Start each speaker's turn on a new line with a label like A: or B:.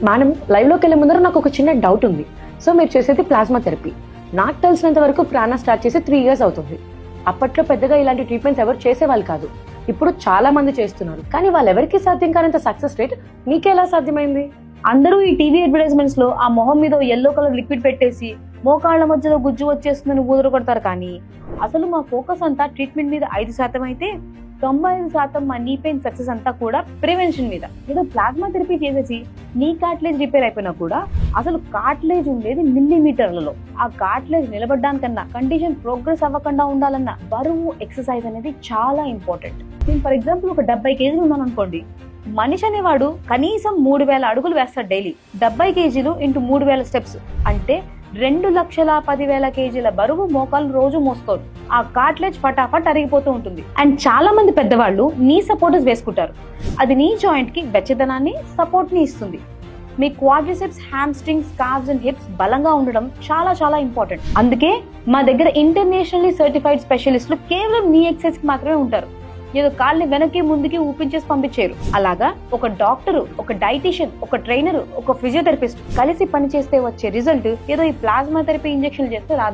A: మనం లైవ్ లోకి వెళ్ళే ముందర నాకు ఒక చిన్న డౌట్ ఉంది. సో మీరు చేసేది ప్లాస్మా థెరపీ. నాకు తెలిసినంత వరకు ప్రాణ స్టార్ట్ చేసి 3 years అవుతుంది. అప్పట్లో పెద్దగా ఇలాంటి ట్రీట్మెంట్స్ ఎవరు చేసేవాళ్ళు కాదు. ఇప్పుడు చాలా మంది చేస్తున్నారు. కానీ వాళ్ళెవరికి సాధ్యం కానంత సక్సెస్ రేట్ మీకెలా సాధ్యమైంది?
B: అందరూ ఈ టీవీ అడ్వర్టైజ్మెంట్స్ లో ఆ మొహం మీద ఎల్లో కలర్ లిక్విడ్ పెట్టేసి మోకాళ్ల మధ్యలో గుజ్జు వచ్చేస్తుందని ఊదర కొడతారు. కానీ అసలు మా ఫోకస్ అంతా ట్రీట్మెంట్ మీద 5% అయితే 95% మా నీ పెయిన్ సక్సెస్ అంతా కూడా ప్రివెన్షన్ మీద. ఏదో ప్లాస్మా థెరపీ చేసేసి నీ కార్టిలేజ్ రిపేర్ అయిపోయినా కూడా అసలు కార్టిలేజ్ ఉండేది మిల్లీమీటర్లలో. ఆ కార్టిలేజ్ నిలబడ్డానికన్నా, కండిషన్ ప్రోగ్రెస్ అవ్వకుండా ఉండాలన్నా బరువు, ఎక్సర్సైజ్ అనేది చాలా ఇంపార్టెంట్. నేను ఫర్ ఎగ్జాంపుల్ ఒక 70 kg ఉన్నాను అనుకోండి. మనిషి అనేవాడు కనీసం 3000 అడుగులు వేస్తాడు డైలీ. 70 kg ఇంటూ 3000 స్టెప్స్ అంటే 2,10,000 kg బరువు మోకాలు రోజు మోసుకోరు. ఆ కార్టిలేజ్ ఫటాఫట్ అరిగిపోతూ ఉంటుంది. అండ్ చాలా మంది పెద్దవాళ్ళు నీ సపోర్టర్స్ వేసుకుంటారు. అది నీ జాయింట్ కి వెచ్చదనాన్ని, సపోర్ట్ ని ఇస్తుంది. మీ quadriceps, hamstrings, calves and hips బలంగా ఉండడం చాలా చాలా ఇంపార్టెంట్. అందుకే మా దగ్గర ఇంటర్నేషనల్లీ సర్టిఫైడ్ స్పెషలిస్టులు కేవలం నీ ఎక్సర్సైజ్ కి మాత్రమే ఉంటారు. ఏదో కాళ్ళని వెనక్కి ముందుకి ఊపించేసి పంపించారు. అలాగా ఒక డాక్టర్, ఒక డైటీషియన్, ఒక ట్రైనర్, ఒక ఫిజియోథెరపిస్ట్ కలిసి పనిచేస్తే వచ్చే రిజల్ట్ ఏదో ఈ ప్లాస్మా థెరపీ ఇంజెక్షన్ చేస్తే రాదు.